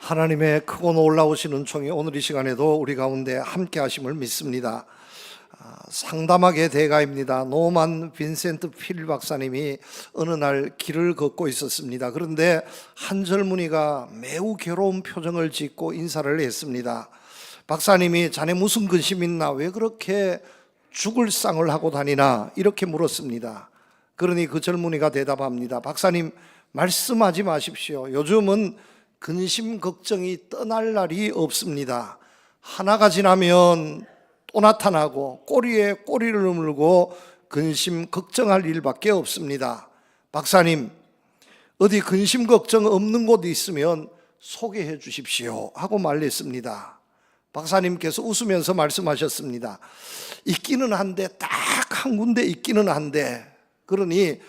하나님의 크고 놀라우신 은총이 오늘 이 시간에도 우리 가운데 함께 하심을 믿습니다. 상담학의 대가입니다. 노만 빈센트 필 박사님이 어느 날 길을 걷고 있었습니다. 그런데 한 젊은이가 매우 괴로운 표정을 짓고 인사를 했습니다. 박사님이 자네 무슨 근심 있나? 왜 그렇게 죽을 상을 하고 다니나? 이렇게 물었습니다. 그러니 그 젊은이가 대답합니다. 박사님, 말씀하지 마십시오. 요즘은 근심 걱정이 떠날 날이 없습니다. 하나가 지나면 또 나타나고 꼬리에 꼬리를 물고 근심 걱정할 일밖에 없습니다. 박사님, 어디 근심 걱정 없는 곳이 있으면 소개해 주십시오 하고 말했습니다. 박사님께서 웃으면서 말씀하셨습니다. 있기는 한데, 딱 한 군데 있기는 한데, 그러니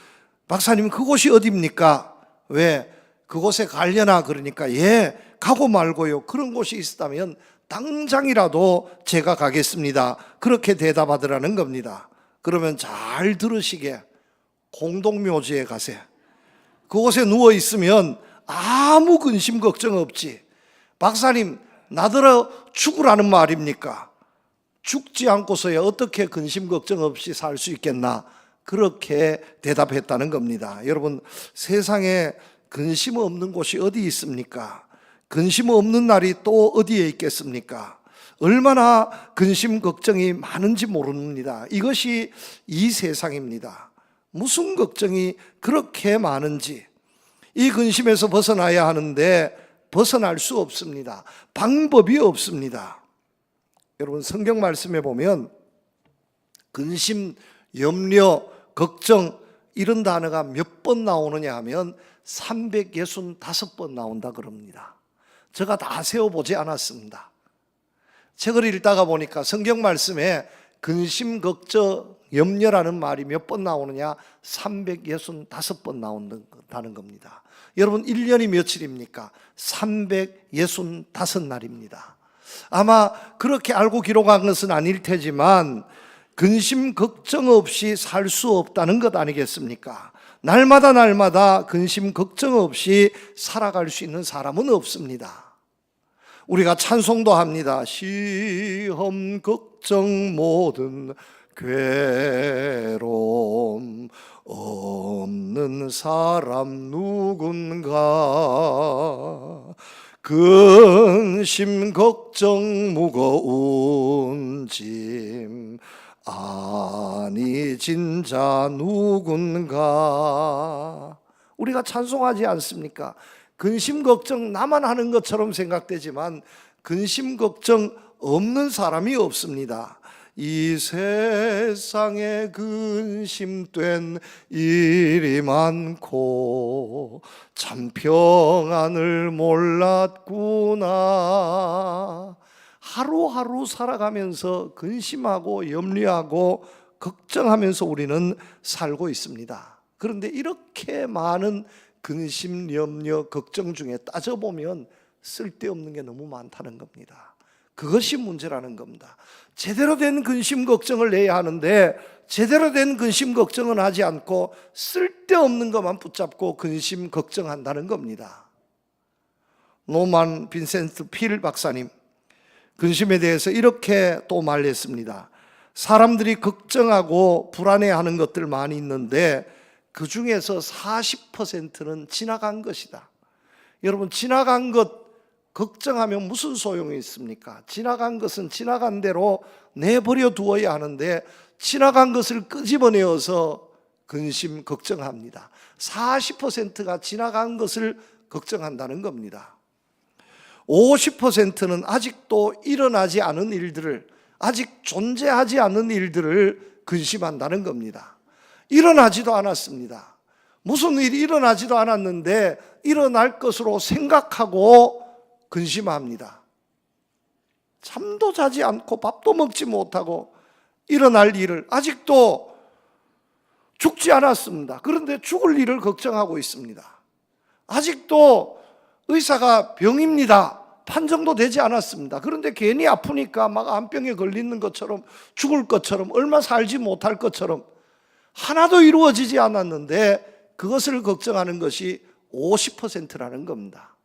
박사님 그곳이 어디입니까? 왜? 그곳에 가려나? 그러니까 예, 가고 말고요. 그런 곳이 있다면 당장이라도 제가 가겠습니다. 그렇게 대답하더라는 겁니다. 그러면 잘 들으시게, 공동묘지에 가세요. 그곳에 누워 있으면 아무 근심 걱정 없지. 박사님, 나더러 죽으라는 말입니까? 죽지 않고서야 어떻게 근심 걱정 없이 살 수 있겠나? 그렇게 대답했다는 겁니다. 여러분, 세상에 근심 없는 곳이 어디 있습니까? 근심 없는 날이 또 어디에 있겠습니까? 얼마나 근심 걱정이 많은지 모릅니다. 이것이 이 세상입니다. 무슨 걱정이 그렇게 많은지, 이 근심에서 벗어나야 하는데 벗어날 수 없습니다. 방법이 없습니다. 여러분, 성경 말씀에 보면 근심, 염려, 걱정 이런 단어가 몇 번 나오느냐 하면 365번 나온다 그럽니다. 제가 다 세어보지 않았습니다. 책을 읽다가 보니까 성경 말씀에 근심, 걱정, 염려라는 말이 몇 번 나오느냐? 365번 나온다는 겁니다. 여러분, 1년이 며칠입니까? 365날입니다. 아마 그렇게 알고 기록한 것은 아닐 테지만 근심 걱정 없이 살 수 없다는 것 아니겠습니까? 날마다 근심 걱정 없이 살아갈 수 있는 사람은 없습니다. 우리가 찬송도 합니다. 시험 걱정 모든 괴로움 없는 사람 누군가, 근심 걱정 무거운 짐 아니 진자 누군가. 우리가 찬송하지 않습니까? 근심 걱정 나만 하는 것처럼 생각되지만 근심 걱정 없는 사람이 없습니다. 이 세상에 근심된 일이 많고 참 평안을 몰랐구나. 하루하루 살아가면서 근심하고 염려하고 걱정하면서 우리는 살고 있습니다. 그런데 이렇게 많은 근심, 염려, 걱정 중에 따져보면 쓸데없는 게 너무 많다는 겁니다. 그것이 문제라는 겁니다. 제대로 된 근심, 걱정을 내야 하는데 제대로 된 근심, 걱정은 하지 않고 쓸데없는 것만 붙잡고 근심, 걱정한다는 겁니다. 노만 빈센트 필 박사님, 근심에 대해서 이렇게 또 말했습니다. 사람들이 걱정하고 불안해하는 것들 많이 있는데 그 중에서 40%는 지나간 것이다. 여러분, 지나간 것 걱정하면 무슨 소용이 있습니까? 지나간 것은 지나간 대로 내버려 두어야 하는데 지나간 것을 끄집어내어서 근심, 걱정합니다. 40%가 지나간 것을 걱정한다는 겁니다. 50%는 아직도 일어나지 않은 일들을, 아직 존재하지 않는 일들을 근심한다는 겁니다. 일어나지도 않았습니다. 무슨 일이 일어나지도 않았는데 일어날 것으로 생각하고 근심합니다. 잠도 자지 않고 밥도 먹지 못하고 일어날 일을, 아직도 죽지 않았습니다. 그런데 죽을 일을 걱정하고 있습니다. 아직도 의사가 병입니다, 판정도 되지 않았습니다. 그런데 괜히 아프니까 막 암병에 걸리는 것처럼, 죽을 것처럼, 얼마 살지 못할 것처럼 하나도 이루어지지 않았는데 그것을 걱정하는 것이 50%라는 겁니다.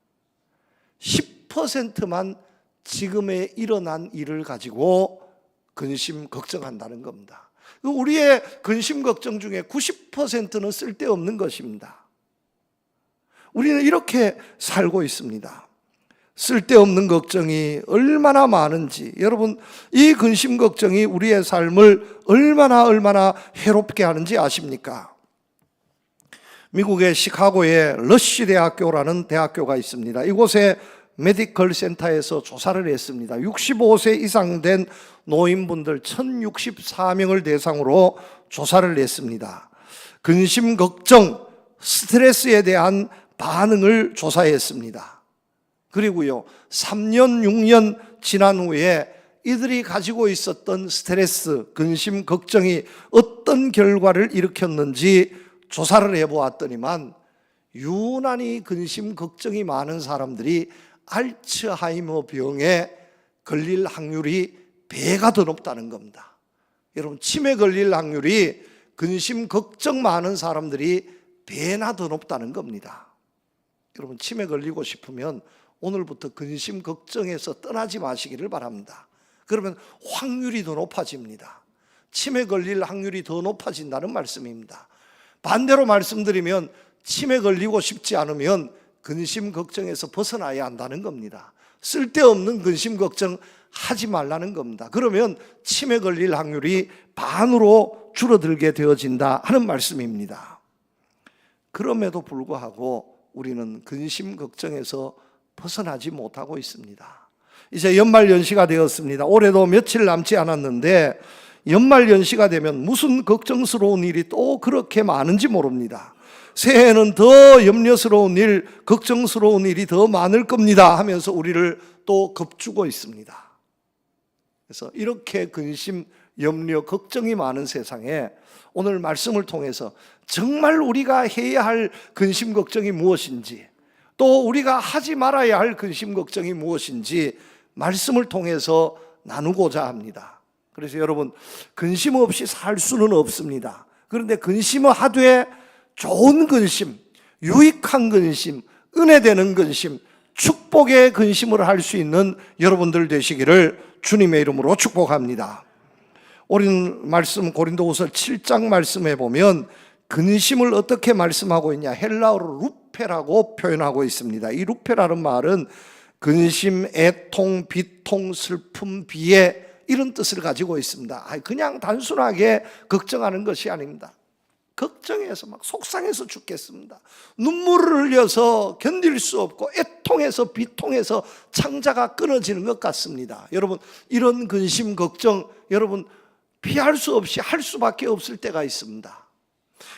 10%만 지금에 일어난 일을 가지고 근심 걱정한다는 겁니다. 우리의 근심 걱정 중에 90%는 쓸데없는 것입니다. 우리는 이렇게 살고 있습니다. 쓸데없는 걱정이 얼마나 많은지, 여러분, 이 근심 걱정이 우리의 삶을 얼마나 해롭게 하는지 아십니까? 미국의 시카고에 러쉬 대학교라는 대학교가 있습니다. 이곳에 메디컬 센터에서 조사를 했습니다. 65세 이상 된 노인분들 1064명을 대상으로 조사를 했습니다. 근심 걱정, 스트레스에 대한 반응을 조사했습니다. 그리고요, 3년, 6년 지난 후에 이들이 가지고 있었던 스트레스, 근심, 걱정이 어떤 결과를 일으켰는지 조사를 해보았더니만 유난히 근심, 걱정이 많은 사람들이 알츠하이머 병에 걸릴 확률이 배가 더 높다는 겁니다. 여러분, 치매 걸릴 확률이 근심, 걱정 많은 사람들이 배나 더 높다는 겁니다. 여러분, 치매 걸리고 싶으면 오늘부터 근심, 걱정에서 떠나지 마시기를 바랍니다. 그러면 확률이 더 높아집니다. 치매 걸릴 확률이 더 높아진다는 말씀입니다. 반대로 말씀드리면 치매 걸리고 싶지 않으면 근심, 걱정에서 벗어나야 한다는 겁니다. 쓸데없는 근심, 걱정 하지 말라는 겁니다. 그러면 치매 걸릴 확률이 반으로 줄어들게 되어진다 하는 말씀입니다. 그럼에도 불구하고 우리는 근심, 걱정에서 벗어나지 못하고 있습니다. 이제 연말연시가 되었습니다. 올해도 며칠 남지 않았는데 연말연시가 되면 무슨 걱정스러운 일이 또 그렇게 많은지 모릅니다. 새해에는 더 염려스러운 일, 걱정스러운 일이 더 많을 겁니다 하면서 우리를 또 겁주고 있습니다. 그래서 이렇게 근심, 염려, 걱정이 많은 세상에 오늘 말씀을 통해서 정말 우리가 해야 할 근심, 걱정이 무엇인지, 또 우리가 하지 말아야 할 근심, 걱정이 무엇인지 말씀을 통해서 나누고자 합니다. 그래서 여러분, 근심 없이 살 수는 없습니다. 그런데 근심을 하되 좋은 근심, 유익한 근심, 은혜되는 근심, 축복의 근심을 할 수 있는 여러분들 되시기를 주님의 이름으로 축복합니다. 오늘 말씀 고린도후서 7장 말씀에 보면 근심을 어떻게 말씀하고 있냐, 헬라어로 루페라고 표현하고 있습니다. 이 루페라는 말은 근심, 애통, 비통, 슬픔, 비애 이런 뜻을 가지고 있습니다. 그냥 단순하게 걱정하는 것이 아닙니다. 걱정해서 막 속상해서 죽겠습니다. 눈물을 흘려서 견딜 수 없고 애통해서 비통해서 창자가 끊어지는 것 같습니다. 여러분, 이런 근심, 걱정 여러분 피할 수 없이 할 수밖에 없을 때가 있습니다.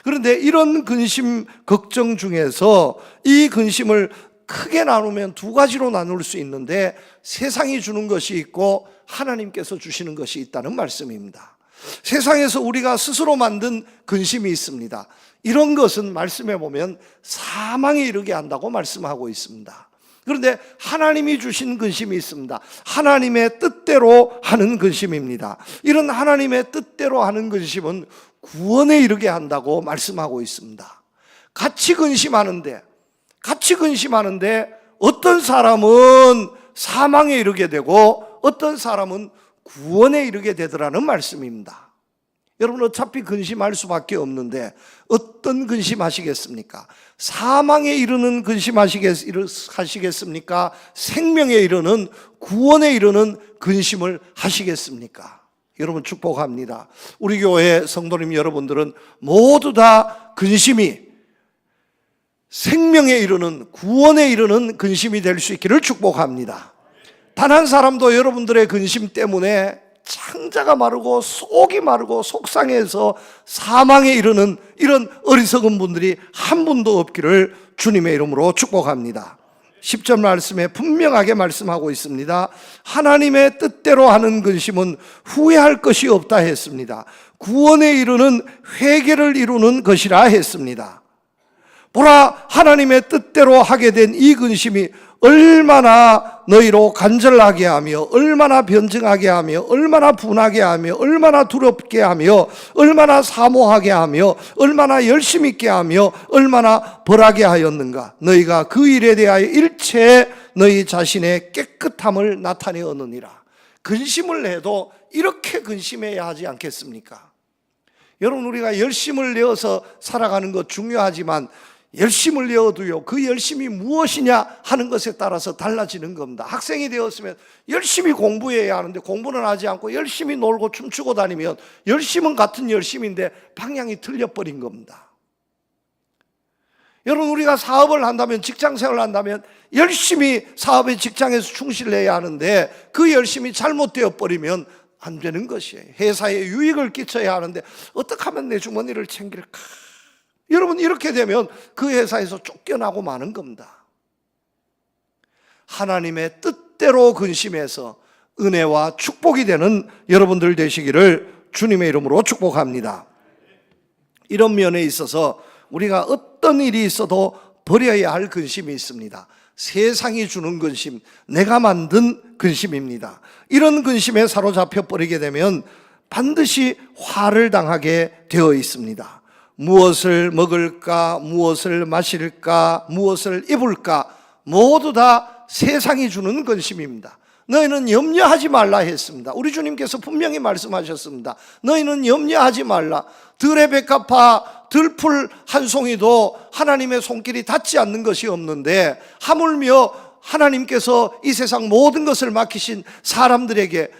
그런데 이런 근심, 걱정 중에서 이 근심을 크게 나누면 두 가지로 나눌 수 있는데 세상이 주는 것이 있고 하나님께서 주시는 것이 있다는 말씀입니다. 세상에서 우리가 스스로 만든 근심이 있습니다. 이런 것은 말씀해 보면 사망에 이르게 한다고 말씀하고 있습니다. 그런데 하나님이 주신 근심이 있습니다. 하나님의 뜻대로 하는 근심입니다. 이런 하나님의 뜻대로 하는 근심은 구원에 이르게 한다고 말씀하고 있습니다. 같이 근심하는데 어떤 사람은 사망에 이르게 되고 어떤 사람은 구원에 이르게 되더라는 말씀입니다. 여러분, 어차피 근심할 수밖에 없는데 어떤 근심하시겠습니까? 사망에 이르는 근심하시겠습니까? 생명에 이르는, 구원에 이르는 근심을 하시겠습니까? 여러분, 축복합니다. 우리 교회 성도님 여러분들은 모두 다 근심이 생명에 이르는, 구원에 이르는 근심이 될 수 있기를 축복합니다. 단 한 사람도 여러분들의 근심 때문에 창자가 마르고 속이 마르고 속상해서 사망에 이르는 이런 어리석은 분들이 한 분도 없기를 주님의 이름으로 축복합니다. 10절 말씀에 분명하게 말씀하고 있습니다. 하나님의 뜻대로 하는 근심은 후회할 것이 없다 했습니다. 구원에 이르는 회개를 이루는 것이라 했습니다. 보라, 하나님의 뜻대로 하게 된 이 근심이 얼마나 너희로 간절하게 하며 얼마나 변증하게 하며 얼마나 분하게 하며 얼마나 두렵게 하며 얼마나 사모하게 하며 얼마나 열심 있게 하며 얼마나 벌하게 하였는가. 너희가 그 일에 대하여 일체 너희 자신의 깨끗함을 나타내었느니라. 근심을 해도 이렇게 근심해야 하지 않겠습니까? 여러분, 우리가 열심을 내어서 살아가는 것 중요하지만 열심을 내어도요, 그 열심이 무엇이냐 하는 것에 따라서 달라지는 겁니다. 학생이 되었으면 열심히 공부해야 하는데 공부는 하지 않고 열심히 놀고 춤추고 다니면 열심은 같은 열심인데 방향이 틀려버린 겁니다. 여러분, 우리가 사업을 한다면, 직장생활을 한다면 열심히 사업의 직장에서 충실해야 하는데 그 열심이 잘못되어 버리면 안 되는 것이에요. 회사에 유익을 끼쳐야 하는데 어떻게 하면 내 주머니를 챙길까? 여러분, 이렇게 되면 그 회사에서 쫓겨나고 마는 겁니다. 하나님의 뜻대로 근심해서 은혜와 축복이 되는 여러분들 되시기를 주님의 이름으로 축복합니다. 이런 면에 있어서 우리가 어떤 일이 있어도 버려야 할 근심이 있습니다. 세상이 주는 근심, 내가 만든 근심입니다. 이런 근심에 사로잡혀 버리게 되면 반드시 화를 당하게 되어 있습니다. 무엇을 먹을까, 무엇을 마실까, 무엇을 입을까, 모두 다 세상이 주는 근심입니다. 너희는 염려하지 말라 했습니다. 우리 주님께서 분명히 말씀하셨습니다. 너희는 염려하지 말라. 들의 백합화, 들풀 한 송이도 하나님의 손길이 닿지 않는 것이 없는데 하물며 하나님께서 이 세상 모든 것을 맡기신 사람들에게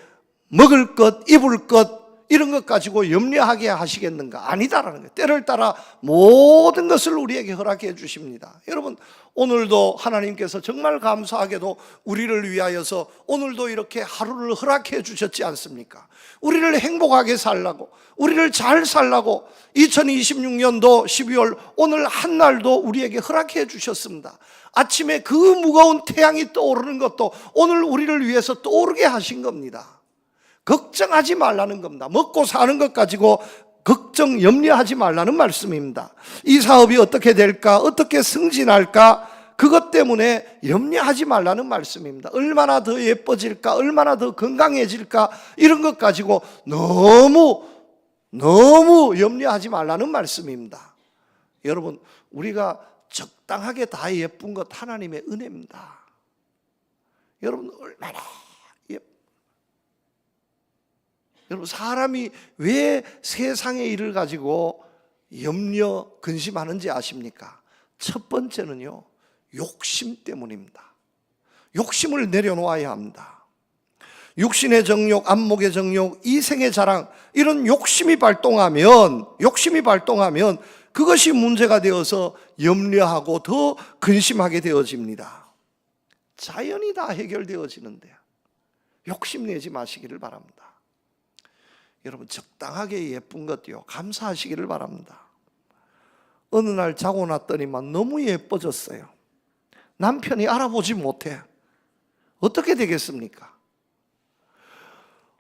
먹을 것, 입을 것, 이런 것 가지고 염려하게 하시겠는가? 아니다라는 거예요. 때를 따라 모든 것을 우리에게 허락해 주십니다. 여러분, 오늘도 하나님께서 정말 감사하게도 우리를 위하여서 오늘도 이렇게 하루를 허락해 주셨지 않습니까? 우리를 행복하게 살라고, 우리를 잘 살라고 2026년도 12월 오늘 한 날도 우리에게 허락해 주셨습니다. 아침에 그 무거운 태양이 떠오르는 것도 오늘 우리를 위해서 떠오르게 하신 겁니다. 걱정하지 말라는 겁니다. 먹고 사는 것 가지고 걱정, 염려하지 말라는 말씀입니다. 이 사업이 어떻게 될까, 어떻게 승진할까, 그것 때문에 염려하지 말라는 말씀입니다. 얼마나 더 예뻐질까, 얼마나 더 건강해질까, 이런 것 가지고 너무 염려하지 말라는 말씀입니다. 여러분, 우리가 적당하게 다 예쁜 것 하나님의 은혜입니다. 여러분, 얼마나 여러분, 사람이 왜 세상의 일을 가지고 염려, 근심하는지 아십니까? 첫 번째는요, 욕심 때문입니다. 욕심을 내려놓아야 합니다. 육신의 정욕, 안목의 정욕, 이생의 자랑, 이런 욕심이 발동하면 그것이 문제가 되어서 염려하고 더 근심하게 되어집니다. 자연히 다 해결되어지는데 욕심내지 마시기를 바랍니다. 여러분, 적당하게 예쁜 것도요, 감사하시기를 바랍니다. 어느 날 자고 났더니만 너무 예뻐졌어요. 남편이 알아보지 못해. 어떻게 되겠습니까?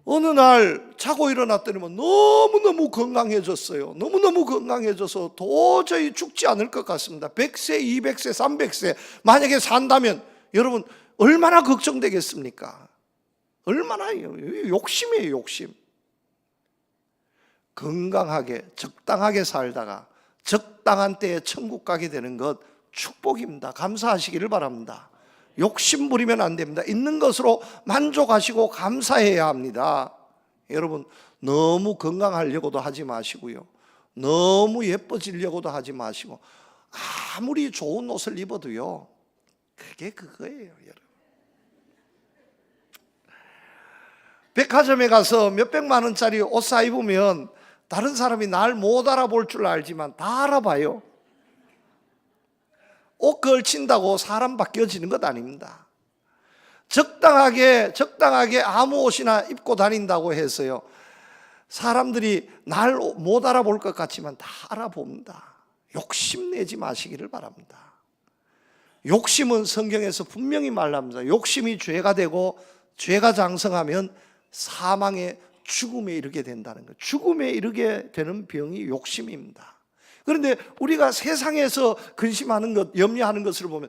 어느 날 자고 일어났더니만 너무너무 건강해졌어요. 너무너무 건강해져서 도저히 죽지 않을 것 같습니다. 100세, 200세, 300세 만약에 산다면 여러분 얼마나 걱정되겠습니까? 얼마나 욕심이에요, 욕심. 건강하게 적당하게 살다가 적당한 때에 천국 가게 되는 것 축복입니다. 감사하시기를 바랍니다. 욕심 부리면 안 됩니다. 있는 것으로 만족하시고 감사해야 합니다. 여러분, 너무 건강하려고도 하지 마시고요, 너무 예뻐지려고도 하지 마시고, 아무리 좋은 옷을 입어도요, 그게 그거예요. 여러분, 백화점에 가서 몇백만 원짜리 옷 사 입으면 다른 사람이 날 못 알아볼 줄 알지만 다 알아봐요. 옷 걸친다고 사람 바뀌어지는 것 아닙니다. 적당하게 아무 옷이나 입고 다닌다고 해서요, 사람들이 날 못 알아볼 것 같지만 다 알아봅니다. 욕심내지 마시기를 바랍니다. 욕심은 성경에서 분명히 말합니다. 욕심이 죄가 되고 죄가 장성하면 사망의 죽음에 이르게 된다는 것. 죽음에 이르게 되는 병이 욕심입니다. 그런데 우리가 세상에서 근심하는 것, 염려하는 것을 보면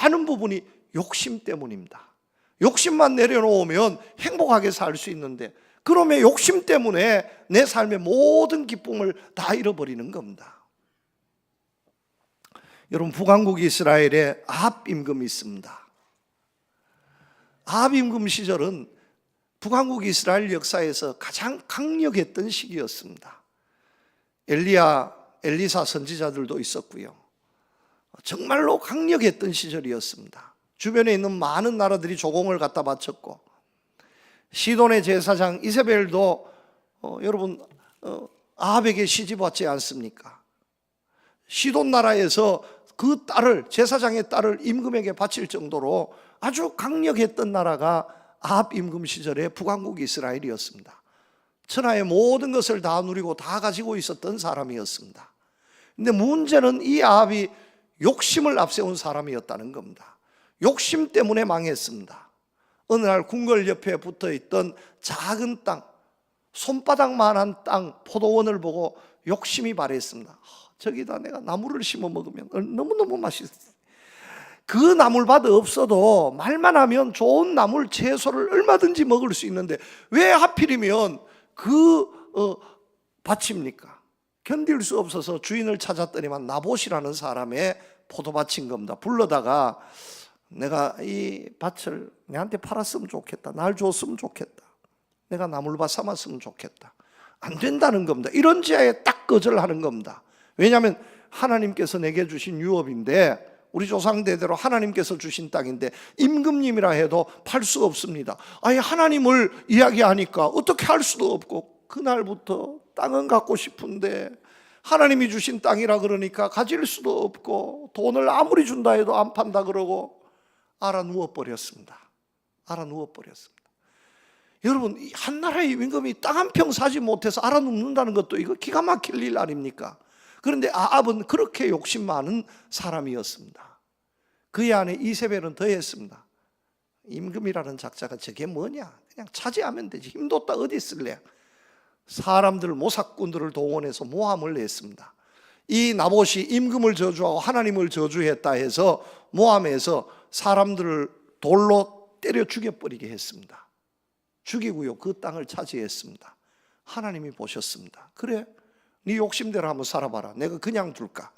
많은 부분이 욕심 때문입니다. 욕심만 내려놓으면 행복하게 살 수 있는데, 그러면 욕심 때문에 내 삶의 모든 기쁨을 다 잃어버리는 겁니다. 여러분, 북왕국 이스라엘에 아합 임금이 있습니다. 아합 임금 시절은 북왕국 이스라엘 역사에서 가장 강력했던 시기였습니다. 엘리사 선지자들도 있었고요. 정말로 강력했던 시절이었습니다. 주변에 있는 많은 나라들이 조공을 갖다 바쳤고, 시돈의 제사장 이세벨도 여러분 아합에게 시집 왔지 않습니까? 시돈 나라에서 그 딸을, 제사장의 딸을 임금에게 바칠 정도로 아주 강력했던 나라가 아합 임금 시절의 북왕국 이스라엘이었습니다. 천하의 모든 것을 다 누리고 다 가지고 있었던 사람이었습니다. 근데 문제는 이 아합이 욕심을 앞세운 사람이었다는 겁니다. 욕심 때문에 망했습니다. 어느 날 궁궐 옆에 붙어있던 작은 땅, 손바닥만한 땅, 포도원을 보고 욕심이 발했습니다. 저기다 내가 나무를 심어 먹으면 너무너무 맛있어. 그 나물밭 없어도 말만 하면 좋은 나물 채소를 얼마든지 먹을 수 있는데 왜 하필이면 그 밭입니까? 견딜 수 없어서 주인을 찾았더니만 나봇이라는 사람의 포도밭인 겁니다. 불러다가 내가 이 밭을 내한테 팔았으면 좋겠다, 날 줬으면 좋겠다, 내가 나물밭 삼았으면 좋겠다. 안 된다는 겁니다. 이런 지하에 딱 거절하는 겁니다. 왜냐하면 하나님께서 내게 주신 유업인데, 우리 조상대대로 하나님께서 주신 땅인데 임금님이라 해도 팔 수 없습니다. 아니, 하나님을 이야기하니까 어떻게 할 수도 없고, 그날부터 땅은 갖고 싶은데 하나님이 주신 땅이라 그러니까 가질 수도 없고, 돈을 아무리 준다 해도 안 판다 그러고 알아 누워버렸습니다. 여러분, 한 나라의 임금이 땅 한 평 사지 못해서 알아 눕는다는 것도 이거 기가 막힐 일 아닙니까? 그런데 아합은 그렇게 욕심 많은 사람이었습니다. 그의 아내 이세벨은 더했습니다. 임금이라는 작자가 저게 뭐냐, 그냥 차지하면 되지, 힘뒀다 어디 쓸래. 사람들, 모사꾼들을 동원해서 모함을 냈습니다. 이 나봇이 임금을 저주하고 하나님을 저주했다 해서 모함해서 사람들을 돌로 때려 죽여버리게 했습니다. 죽이고요, 그 땅을 차지했습니다. 하나님이 보셨습니다. 그래, 네 욕심대로 한번 살아봐라, 내가 그냥 둘까?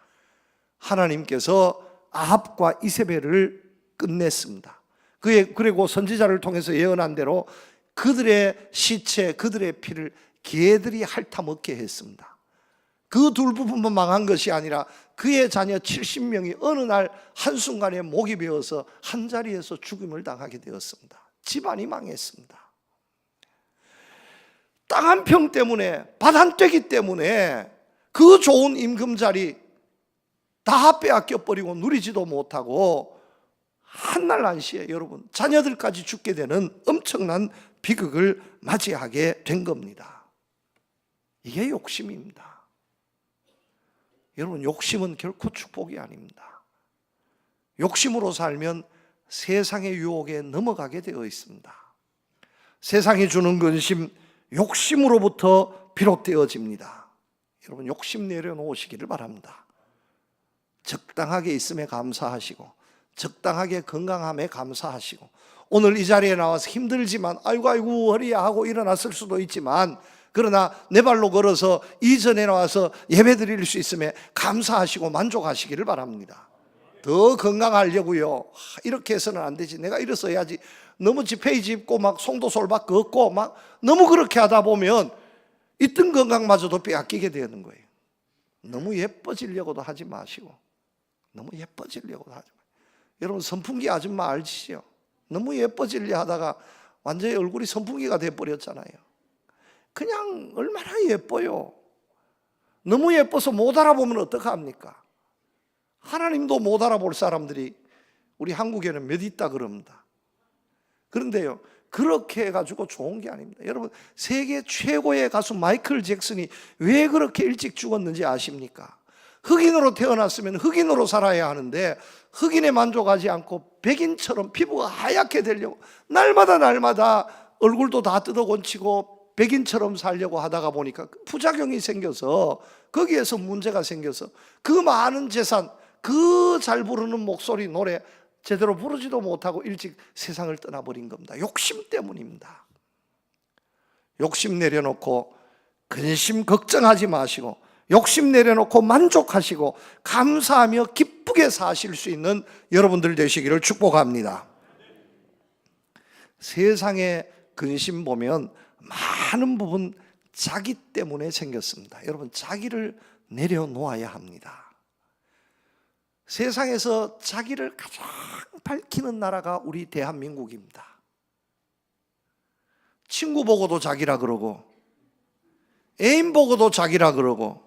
하나님께서 아합과 이세벨을 끝냈습니다. 그리고 선지자를 통해서 예언한 대로 그들의 시체, 그들의 피를 개들이 핥아먹게 했습니다. 그 둘 부분만 망한 것이 아니라 그의 자녀 70명이 어느 날 한순간에 목이 베어서 한자리에서 죽임을 당하게 되었습니다. 집안이 망했습니다. 땅 한 평 때문에, 밭 한 떼기 때문에 그 좋은 임금 자리 다 빼앗겨 버리고 누리지도 못하고 한날 한시에 여러분, 자녀들까지 죽게 되는 엄청난 비극을 맞이하게 된 겁니다. 이게 욕심입니다. 여러분, 욕심은 결코 축복이 아닙니다. 욕심으로 살면 세상의 유혹에 넘어가게 되어 있습니다. 세상이 주는 근심, 욕심으로부터 비롯되어집니다. 여러분, 욕심 내려놓으시기를 바랍니다. 적당하게 있음에 감사하시고, 적당하게 건강함에 감사하시고, 오늘 이 자리에 나와서 힘들지만 아이고 허리야 하고 일어났을 수도 있지만, 그러나 내 발로 걸어서 이전에 나와서 예배 드릴 수 있음에 감사하시고 만족하시기를 바랍니다. 더 건강하려고요, 이렇게 해서는 안 되지, 내가 이래서 해야지, 너무 지페이지 입고 막 송도솔밭 걷고 막 너무 그렇게 하다 보면 있던 건강마저도 빼앗기게 되는 거예요. 너무 예뻐지려고도 하지 마시고, 너무 예뻐지려고도 하지 마시고. 여러분, 선풍기 아줌마 알지요? 너무 예뻐지려 하다가 완전히 얼굴이 선풍기가 돼버렸잖아요. 그냥 얼마나 예뻐요. 너무 예뻐서 못 알아보면 어떡합니까? 하나님도 못 알아볼 사람들이 우리 한국에는 몇 있다 그럽니다. 그런데요, 그렇게 해가지고 좋은 게 아닙니다. 여러분, 세계 최고의 가수 마이클 잭슨이 왜 그렇게 일찍 죽었는지 아십니까? 흑인으로 태어났으면 흑인으로 살아야 하는데 흑인에 만족하지 않고 백인처럼 피부가 하얗게 되려고 날마다 얼굴도 다 뜯어곤치고 백인처럼 살려고 하다가 보니까 부작용이 생겨서 거기에서 문제가 생겨서 그 많은 재산, 그 잘 부르는 목소리, 노래 제대로 부르지도 못하고 일찍 세상을 떠나버린 겁니다. 욕심 때문입니다. 욕심 내려놓고 근심 걱정하지 마시고 욕심 내려놓고 만족하시고 감사하며 기쁘게 사실 수 있는 여러분들 되시기를 축복합니다. 세상의 근심 보면 많은 부분 자기 때문에 생겼습니다. 여러분, 자기를 내려놓아야 합니다. 세상에서 자기를 가장 밝히는 나라가 우리 대한민국입니다. 친구 보고도 자기라 그러고 애인 보고도 자기라 그러고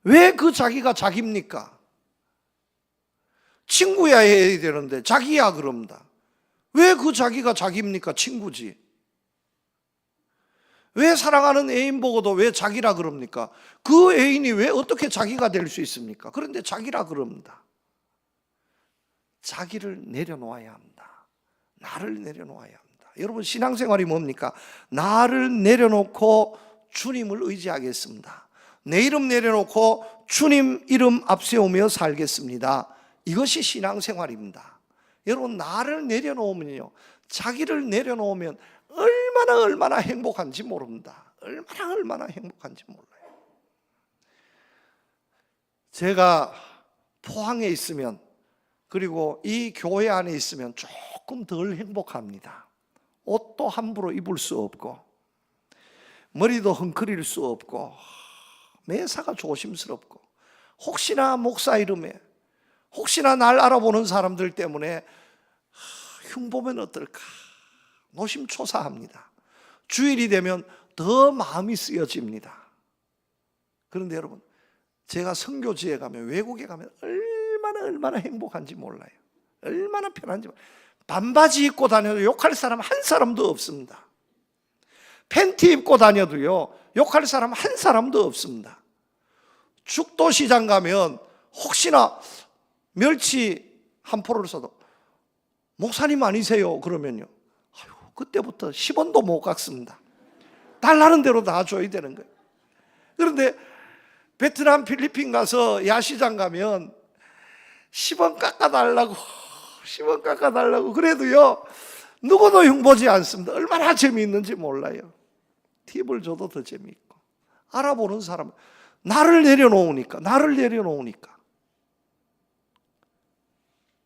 왜 그 자기가 자기입니까? 친구야 해야 되는데 자기야 그럽니다. 왜 그 자기가 자기입니까? 친구지. 왜 사랑하는 애인 보고도 왜 자기라 그럽니까? 그 애인이 왜 어떻게 자기가 될 수 있습니까? 그런데 자기라 그럽니다. 자기를 내려놓아야 합니다. 나를 내려놓아야 합니다. 여러분, 신앙생활이 뭡니까? 나를 내려놓고 주님을 의지하겠습니다. 내 이름 내려놓고 주님 이름 앞세우며 살겠습니다. 이것이 신앙생활입니다. 여러분, 나를 내려놓으면요, 자기를 내려놓으면 얼마나 행복한지 모릅니다. 얼마나 행복한지 몰라요. 제가 포항에 있으면, 그리고 이 교회 안에 있으면 조금 덜 행복합니다. 옷도 함부로 입을 수 없고 머리도 헝클일 수 없고 매사가 조심스럽고 혹시나 목사 이름에 혹시나 날 알아보는 사람들 때문에 흉보면 어떨까 노심초사합니다. 주일이 되면 더 마음이 쓰여집니다. 그런데 여러분, 제가 선교지에 가면, 외국에 가면 얼마나 행복한지 몰라요. 얼마나 편한지 몰라요. 반바지 입고 다녀도 욕할 사람 한 사람도 없습니다. 팬티 입고 다녀도요 욕할 사람 한 사람도 없습니다. 죽도시장 가면 혹시나 멸치 한 포를 써도 목사님 아니세요? 그러면요, 아유, 그때부터 10원도 못 깎습니다. 달라는 대로 다 줘야 되는 거예요. 그런데 베트남, 필리핀 가서 야시장 가면 10원 깎아달라고 10원 깎아달라고 그래도요 누구도 흉보지 않습니다. 얼마나 재미있는지 몰라요. 팁을 줘도 더 재미있고. 알아보는 사람, 나를 내려놓으니까.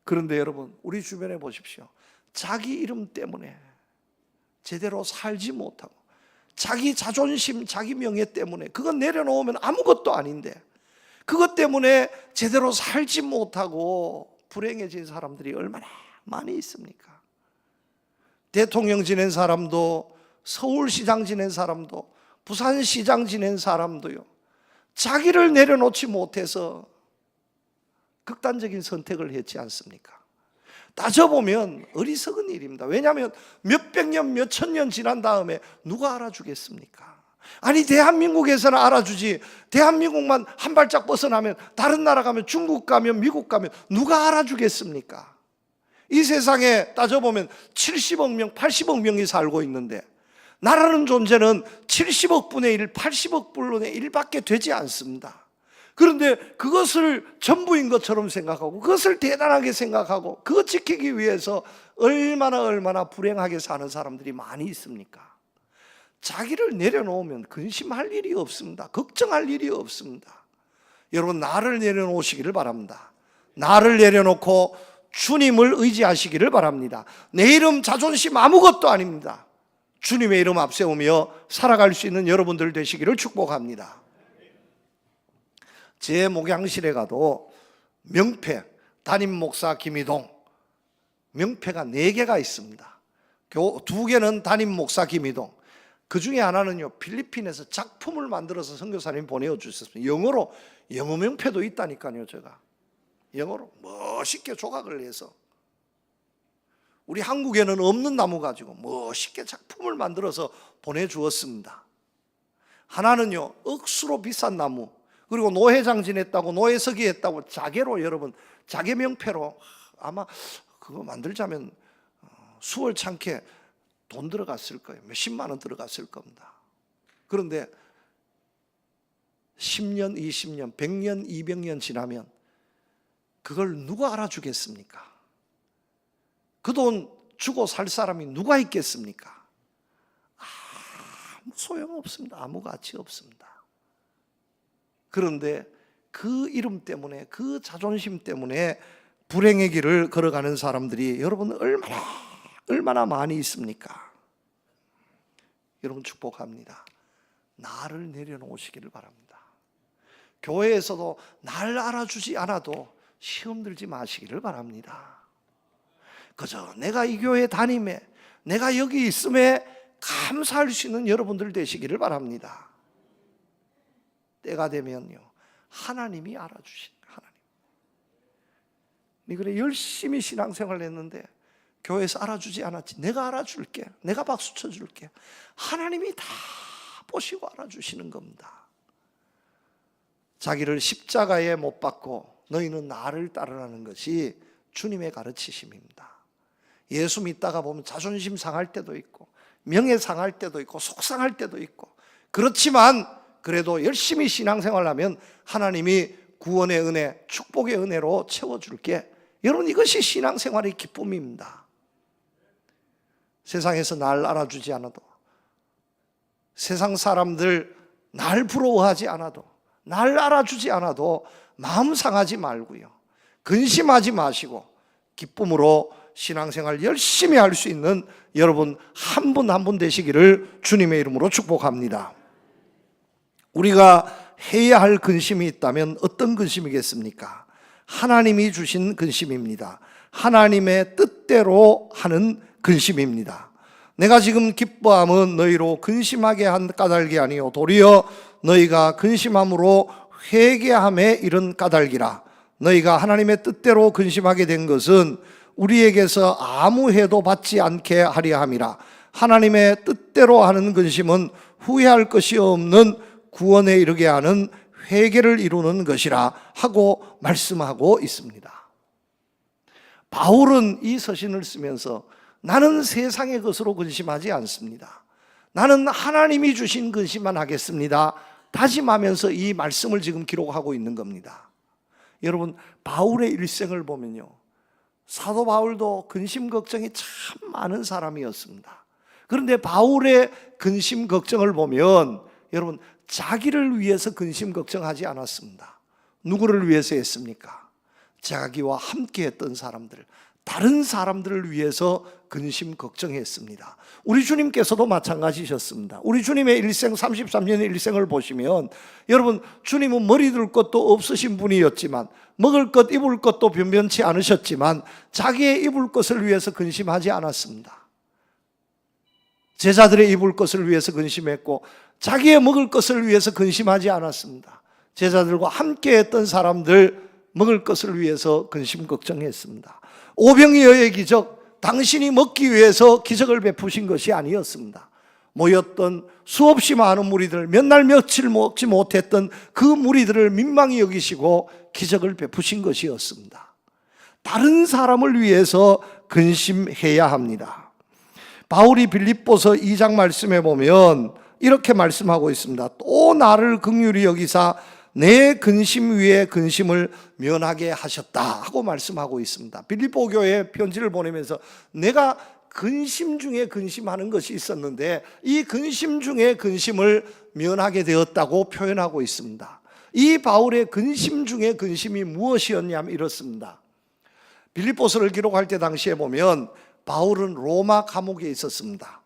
그런데 여러분, 우리 주변에 보십시오. 자기 이름 때문에 제대로 살지 못하고 자기 자존심, 자기 명예 때문에, 그건 내려놓으면 아무것도 아닌데 그것 때문에 제대로 살지 못하고 불행해진 사람들이 얼마나 많이 있습니까? 대통령 지낸 사람도, 서울시장 지낸 사람도, 부산시장 지낸 사람도요, 자기를 내려놓지 못해서 극단적인 선택을 했지 않습니까? 따져보면 어리석은 일입니다. 왜냐하면 몇백 년, 몇천 년 지난 다음에 누가 알아주겠습니까? 아니, 대한민국에서는 알아주지, 대한민국만 한 발짝 벗어나면 다른 나라 가면, 중국 가면, 미국 가면 누가 알아주겠습니까? 이 세상에 따져보면 70억 명, 80억 명이 살고 있는데 나라는 존재는 70억 분의 1, 80억 분의 1밖에 되지 않습니다. 그런데 그것을 전부인 것처럼 생각하고 그것을 대단하게 생각하고 그것 지키기 위해서 얼마나 불행하게 사는 사람들이 많이 있습니까? 자기를 내려놓으면 근심할 일이 없습니다. 걱정할 일이 없습니다. 여러분, 나를 내려놓으시기를 바랍니다. 나를 내려놓고 주님을 의지하시기를 바랍니다. 내 이름, 자존심 아무것도 아닙니다. 주님의 이름 앞세우며 살아갈 수 있는 여러분들 되시기를 축복합니다. 제 목양실에 가도 명패, 담임 목사 김희동, 명패가 4개가 있습니다. 2개는 담임 목사 김희동, 그 중에 하나는요, 필리핀에서 작품을 만들어서 선교사님이 보내주셨습니다. 영어 명패도 있다니까요. 제가 영어로 멋있게 조각을 해서, 우리 한국에는 없는 나무 가지고 멋있게 작품을 만들어서 보내주었습니다. 하나는요, 억수로 비싼 나무, 그리고 노회장 지냈다고, 노회서기 했다고 자개로, 여러분, 자개 명패로, 아마 그거 만들자면 수월찮게 돈 들어갔을 거예요. 몇십만 원 들어갔을 겁니다. 그런데 10년, 20년, 100년, 200년 지나면 그걸 누가 알아주겠습니까? 그 돈 주고 살 사람이 누가 있겠습니까? 아무 소용없습니다. 아무 가치 없습니다. 그런데 그 이름 때문에, 그 자존심 때문에 불행의 길을 걸어가는 사람들이 여러분 얼마나 많이 있습니까? 여러분 축복합니다. 나를 내려놓으시기를 바랍니다. 교회에서도 날 알아주지 않아도 시험 들지 마시기를 바랍니다. 그저 내가 이 교회 다님에, 내가 여기 있음에 감사할 수 있는 여러분들 되시기를 바랍니다. 때가 되면요, 하나님이 알아주신 하나님. 네 그래 열심히 신앙생활을 했는데 교회에서 알아주지 않았지. 내가 알아줄게. 내가 박수 쳐줄게. 하나님이 다 보시고 알아주시는 겁니다. 자기를 십자가에 못 박고 너희는 나를 따르라는 것이 주님의 가르치심입니다. 예수 믿다가 보면 자존심 상할 때도 있고 명예 상할 때도 있고 속상할 때도 있고, 그렇지만 그래도 열심히 신앙생활하면 하나님이 구원의 은혜, 축복의 은혜로 채워줄게. 여러분, 이것이 신앙생활의 기쁨입니다. 세상에서 날 알아주지 않아도, 세상 사람들 날 부러워하지 않아도, 날 알아주지 않아도 마음 상하지 말고요, 근심하지 마시고 기쁨으로 신앙생활 열심히 할 수 있는 여러분 한 분 한 분 되시기를 주님의 이름으로 축복합니다. 우리가 해야 할 근심이 있다면 어떤 근심이겠습니까? 하나님이 주신 근심입니다. 하나님의 뜻대로 하는 근심입니다. 내가 지금 기뻐함은 너희로 근심하게 한 까닭이 아니요 도리어 너희가 근심함으로 회개함에 이른 까닭이라. 너희가 하나님의 뜻대로 근심하게 된 것은 우리에게서 아무 해도 받지 않게 하려 함이라. 하나님의 뜻대로 하는 근심은 후회할 것이 없는 구원에 이르게 하는 회개를 이루는 것이라 하고 말씀하고 있습니다. 바울은 이 서신을 쓰면서 나는 세상의 것으로 근심하지 않습니다. 나는 하나님이 주신 근심만 하겠습니다. 다짐하면서 이 말씀을 지금 기록하고 있는 겁니다. 여러분, 바울의 일생을 보면요, 사도 바울도 근심 걱정이 참 많은 사람이었습니다. 그런데 바울의 근심 걱정을 보면 여러분, 자기를 위해서 근심 걱정하지 않았습니다. 누구를 위해서 했습니까? 자기와 함께 했던 사람들, 다른 사람들을 위해서 근심 걱정했습니다. 우리 주님께서도 마찬가지셨습니다. 우리 주님의 일생 33년의 일생을 보시면 여러분, 주님은 머리 둘 것도 없으신 분이었지만, 먹을 것 입을 것도 변변치 않으셨지만 자기의 입을 것을 위해서 근심하지 않았습니다. 제자들의 입을 것을 위해서 근심했고 자기의 먹을 것을 위해서 근심하지 않았습니다. 제자들과 함께 했던 사람들 먹을 것을 위해서 근심 걱정했습니다. 오병이어의 기적, 당신이 먹기 위해서 기적을 베푸신 것이 아니었습니다. 모였던 수없이 많은 무리들, 몇 날 며칠 먹지 못했던 그 무리들을 민망히 여기시고 기적을 베푸신 것이었습니다. 다른 사람을 위해서 근심해야 합니다. 바울이 빌립보서 2장 말씀에 보면 이렇게 말씀하고 있습니다. 또 나를 긍휼히 여기사 내 근심 위에 근심을 면하게 하셨다 하고 말씀하고 있습니다. 빌립보 교회에 편지를 보내면서 내가 근심 중에 근심하는 것이 있었는데 이 근심 중에 근심을 면하게 되었다고 표현하고 있습니다. 이 바울의 근심 중에 근심이 무엇이었냐면 이렇습니다. 빌립보서를 기록할 때 당시에 보면 바울은 로마 감옥에 있었습니다.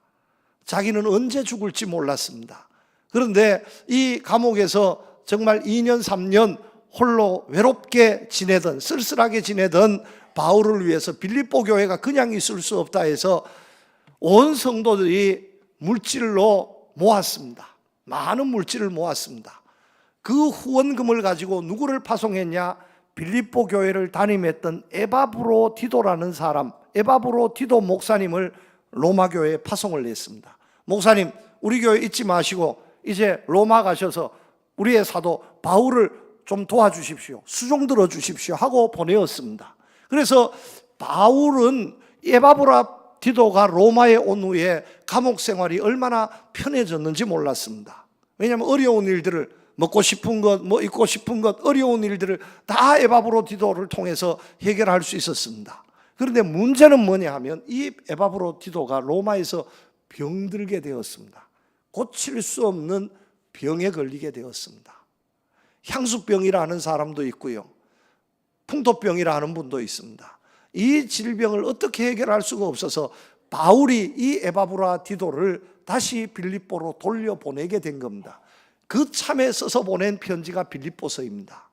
자기는 언제 죽을지 몰랐습니다. 그런데 이 감옥에서 정말 2년 3년 홀로 외롭게 지내던, 쓸쓸하게 지내던 바울을 위해서 빌립보 교회가 그냥 있을 수 없다 해서 온 성도들이 물질로 모았습니다. 많은 물질을 모았습니다. 그 후원금을 가지고 누구를 파송했냐? 빌립보 교회를 담임했던 에바브로디도라는 사람, 에바브로디도 목사님을 로마 교회에 파송을 했습니다. 목사님, 우리 교회 잊지 마시고 이제 로마 가셔서 우리의 사도 바울을 좀 도와주십시오, 수종 들어주십시오 하고 보내었습니다. 그래서 바울은 에바브로디도 디도가 로마에 온 후에 감옥 생활이 얼마나 편해졌는지 몰랐습니다. 왜냐하면 어려운 일들을, 먹고 싶은 것, 뭐 입고 싶은 것, 어려운 일들을 다 에바브로디도를 통해서 해결할 수 있었습니다. 그런데 문제는 뭐냐 하면 이 에바브로디도가 로마에서 병들게 되었습니다. 고칠 수 없는 병에 걸리게 되었습니다. 향수병이라 하는 사람도 있고요, 풍토병이라 하는 분도 있습니다. 이 질병을 어떻게 해결할 수가 없어서 바울이 이 에바브로디도를 다시 빌립보로 돌려보내게 된 겁니다. 그 참에 써서 보낸 편지가 빌립보서입니다.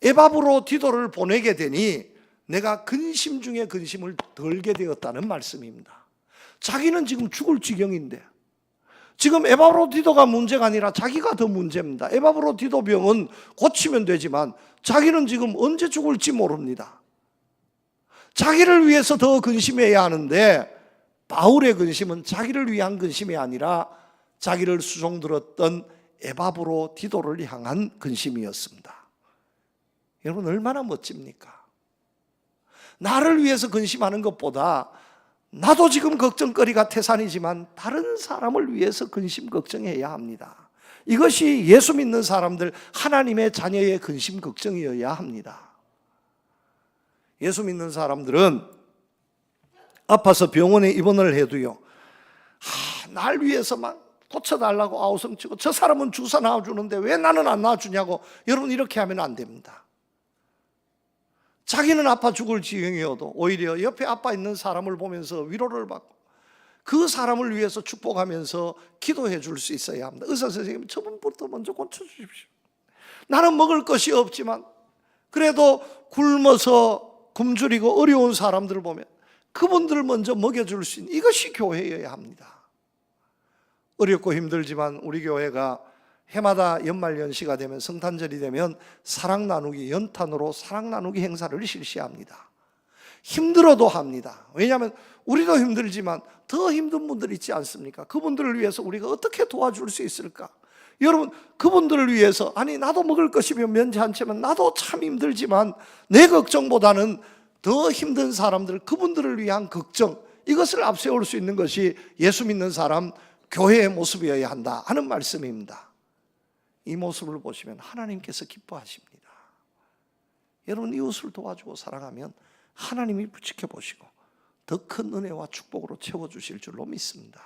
에바브로디도를 보내게 되니 내가 근심 중에 근심을 덜게 되었다는 말씀입니다. 자기는 지금 죽을 지경인데, 지금 에바브로디도가 문제가 아니라 자기가 더 문제입니다. 에바브로디도 병은 고치면 되지만 자기는 지금 언제 죽을지 모릅니다. 자기를 위해서 더 근심해야 하는데, 바울의 근심은 자기를 위한 근심이 아니라 자기를 수종들었던 에바브로디도를 향한 근심이었습니다. 여러분, 얼마나 멋집니까? 나를 위해서 근심하는 것보다 나도 지금 걱정거리가 태산이지만 다른 사람을 위해서 근심 걱정해야 합니다. 이것이 예수 믿는 사람들, 하나님의 자녀의 근심 걱정이어야 합니다. 예수 믿는 사람들은 아파서 병원에 입원을 해도요, 날 위해서 막 고쳐달라고 아우성치고, 저 사람은 주사 놔주는데 왜 나는 안 놔주냐고, 여러분 이렇게 하면 안 됩니다. 자기는 아파 죽을 지경이어도 오히려 옆에 아파 있는 사람을 보면서 위로를 받고 그 사람을 위해서 축복하면서 기도해 줄 수 있어야 합니다. 의사 선생님, 저분부터 먼저 고쳐주십시오. 나는 먹을 것이 없지만 그래도 굶어서 굶주리고 어려운 사람들을 보면 그분들을 먼저 먹여줄 수 있는, 이것이 교회여야 합니다. 어렵고 힘들지만 우리 교회가 해마다 연말연시가 되면, 성탄절이 되면 사랑 나누기, 연탄으로 사랑 나누기 행사를 실시합니다. 힘들어도 합니다. 왜냐하면 우리도 힘들지만 더 힘든 분들 있지 않습니까? 그분들을 위해서 우리가 어떻게 도와줄 수 있을까? 여러분, 그분들을 위해서, 아니 나도 먹을 것이면 면제한채면 나도 참 힘들지만 내 걱정보다는 더 힘든 사람들, 그분들을 위한 걱정, 이것을 앞세울 수 있는 것이 예수 믿는 사람, 교회의 모습이어야 한다 하는 말씀입니다. 이 모습을 보시면 하나님께서 기뻐하십니다. 여러분, 이웃을 도와주고 사랑하면 하나님이 지켜보시고 더 큰 은혜와 축복으로 채워주실 줄로 믿습니다.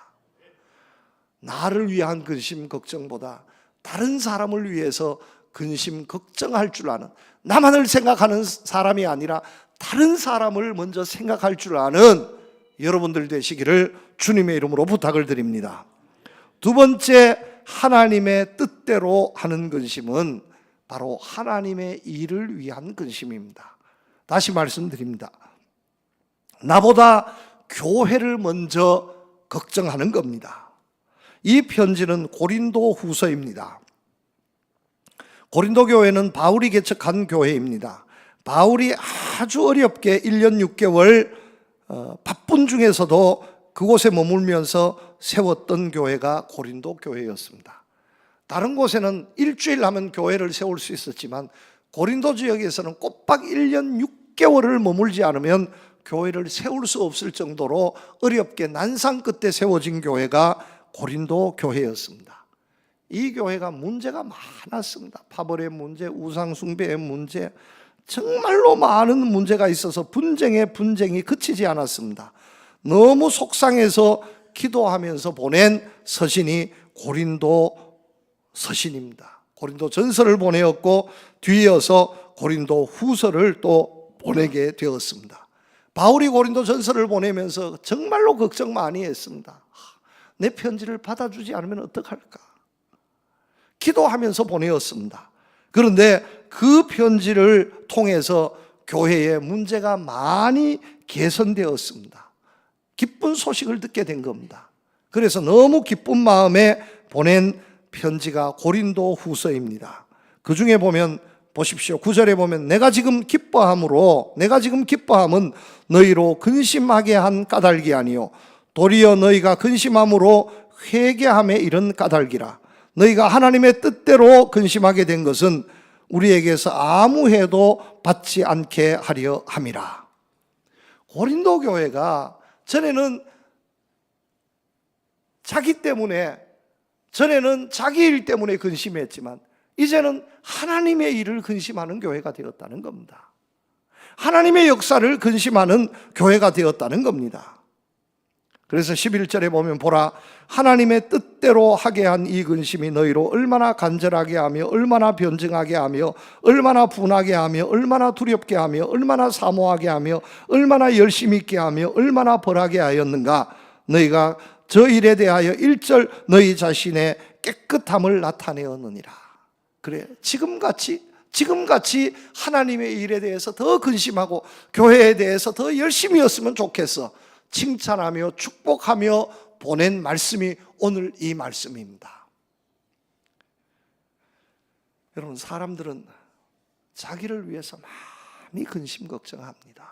나를 위한 근심 걱정보다 다른 사람을 위해서 근심 걱정할 줄 아는, 나만을 생각하는 사람이 아니라 다른 사람을 먼저 생각할 줄 아는 여러분들 되시기를 주님의 이름으로 부탁을 드립니다. 두 번째, 하나님의 뜻대로 하는 근심은 바로 하나님의 일을 위한 근심입니다. 다시 말씀드립니다. 나보다 교회를 먼저 걱정하는 겁니다. 이 편지는 고린도 후서입니다. 고린도 교회는 바울이 개척한 교회입니다. 바울이 아주 어렵게 1년 6개월 바쁜 중에서도 그곳에 머물면서 세웠던 교회가 고린도 교회였습니다. 다른 곳에는 일주일 하면 교회를 세울 수 있었지만 고린도 지역에서는 꼬박 1년 6개월을 머물지 않으면 교회를 세울 수 없을 정도로 어렵게 난상 끝에 세워진 교회가 고린도 교회였습니다. 이 교회가 문제가 많았습니다. 파벌의 문제, 우상 숭배의 문제, 정말로 많은 문제가 있어서 분쟁이 그치지 않았습니다. 너무 속상해서 기도하면서 보낸 서신이 고린도 서신입니다. 고린도 전서를 보내었고 뒤이어서 고린도 후서를 또 보내게 되었습니다. 바울이 고린도 전서를 보내면서 정말로 걱정 많이 했습니다. 내 편지를 받아주지 않으면 어떡할까? 기도하면서 보내었습니다. 그런데 그 편지를 통해서 교회의 문제가 많이 개선되었습니다. 기쁜 소식을 듣게 된 겁니다. 그래서 너무 기쁜 마음에 보낸 편지가 고린도 후서입니다. 그 중에 보면 보십시오. 9절에 보면 내가 지금 기뻐함은 너희로 근심하게 한 까닭이 아니요 도리어 너희가 근심함으로 회개함에 이른 까닭이라. 너희가 하나님의 뜻대로 근심하게 된 것은 우리에게서 아무 해도 받지 않게 하려 함이라. 고린도 교회가 전에는 자기 때문에, 전에는 자기 일 때문에 근심했지만 이제는 하나님의 일을 근심하는 교회가 되었다는 겁니다. 하나님의 역사를 근심하는 교회가 되었다는 겁니다. 그래서 11절에 보면 보라, 하나님의 뜻대로 하게 한 이 근심이 너희로 얼마나 간절하게 하며 얼마나 변증하게 하며 얼마나 분하게 하며 얼마나 두렵게 하며 얼마나 사모하게 하며 얼마나 열심히 있게 하며 얼마나 벌하게 하였는가. 너희가 저 일에 대하여 1절 너희 자신의 깨끗함을 나타내었느니라. 그래, 지금같이 하나님의 일에 대해서 더 근심하고 교회에 대해서 더 열심히 했으면 좋겠어. 칭찬하며 축복하며 보낸 말씀이 오늘 이 말씀입니다. 여러분, 사람들은 자기를 위해서 많이 근심 걱정합니다.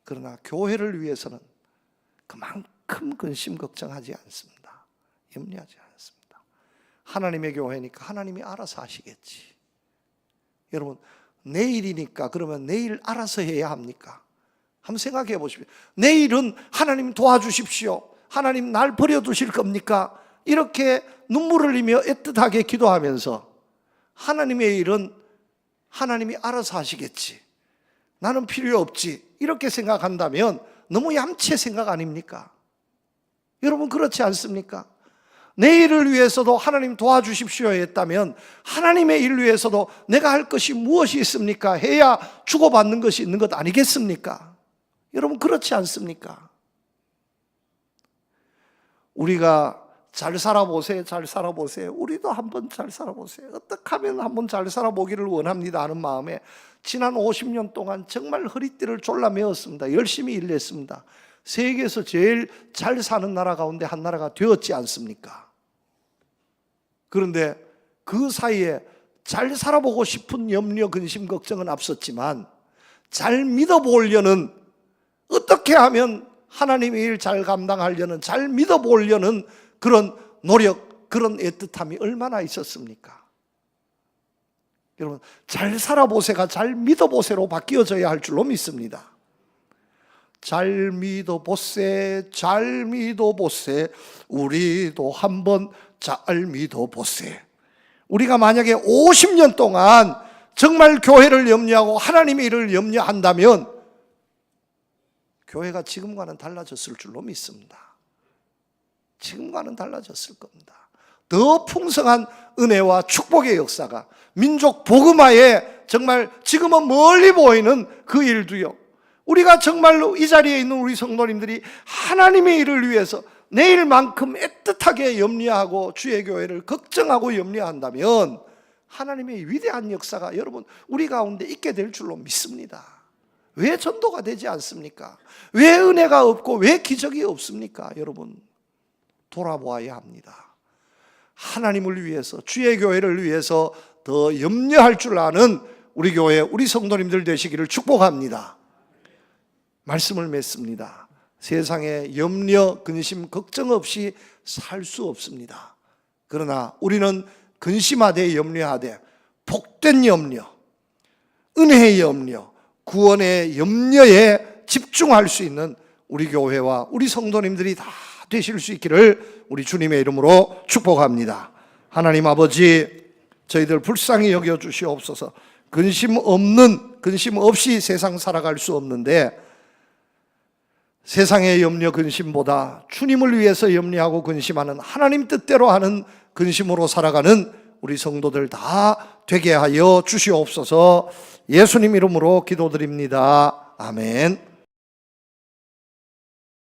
그러나 교회를 위해서는 그만큼 근심 걱정하지 않습니다. 염려하지 않습니다. 하나님의 교회니까 하나님이 알아서 하시겠지. 여러분, 내일이니까 그러면 내일 알아서 해야 합니까? 한번 생각해 보십시오. 내일은 하나님 도와주십시오, 하나님 날 버려두실 겁니까? 이렇게 눈물을 흘리며 애틋하게 기도하면서 하나님의 일은 하나님이 알아서 하시겠지, 나는 필요 없지, 이렇게 생각한다면 너무 얌체 생각 아닙니까? 여러분, 그렇지 않습니까? 내일을 위해서도 하나님 도와주십시오 했다면 하나님의 일을 위해서도 내가 할 것이 무엇이 있습니까? 해야 주고받는 것이 있는 것 아니겠습니까? 여러분, 그렇지 않습니까? 우리가 잘 살아보세요, 잘 살아보세요. 우리도 한번 잘 살아보세요. 어떻게 하면 한번 잘 살아보기를 원합니다 하는 마음에 지난 50년 동안 정말 허리띠를 졸라매었습니다. 열심히 일했습니다. 세계에서 제일 잘 사는 나라 가운데 한 나라가 되었지 않습니까? 그런데 그 사이에 잘 살아보고 싶은 염려, 근심, 걱정은 앞섰지만 잘 믿어보려는, 어떻게 하면 하나님의 일 잘 감당하려는, 잘 믿어보려는 그런 노력, 그런 애틋함이 얼마나 있었습니까? 여러분, 잘 살아보세가 잘 믿어보세로 바뀌어져야 할 줄로 믿습니다. 잘 믿어보세, 잘 믿어보세, 우리도 한번 잘 믿어보세. 우리가 만약에 50년 동안 정말 교회를 염려하고 하나님의 일을 염려한다면 교회가 지금과는 달라졌을 줄로 믿습니다. 지금과는 달라졌을 겁니다. 더 풍성한 은혜와 축복의 역사가, 민족 복음화에 정말 지금은 멀리 보이는 그 일도요, 우리가 정말로 이 자리에 있는 우리 성도님들이 하나님의 일을 위해서 내일만큼 애틋하게 염려하고 주의 교회를 걱정하고 염려한다면 하나님의 위대한 역사가 여러분 우리 가운데 있게 될 줄로 믿습니다. 왜 전도가 되지 않습니까? 왜 은혜가 없고 왜 기적이 없습니까? 여러분, 돌아보아야 합니다. 하나님을 위해서, 주의 교회를 위해서 더 염려할 줄 아는 우리 교회, 우리 성도님들 되시기를 축복합니다. 말씀을 맺습니다. 세상에 염려, 근심, 걱정 없이 살 수 없습니다. 그러나 우리는 근심하되 염려하되 복된 염려, 은혜의 염려, 구원의 염려에 집중할 수 있는 우리 교회와 우리 성도님들이 다 되실 수 있기를 우리 주님의 이름으로 축복합니다. 하나님 아버지, 저희들 불쌍히 여겨 주시옵소서. 근심 없이 세상 살아갈 수 없는데 세상의 염려 근심보다 주님을 위해서 염려하고 근심하는, 하나님 뜻대로 하는 근심으로 살아가는 우리 성도들 다 되게 하여 주시옵소서. 예수님 이름으로 기도드립니다. 아멘.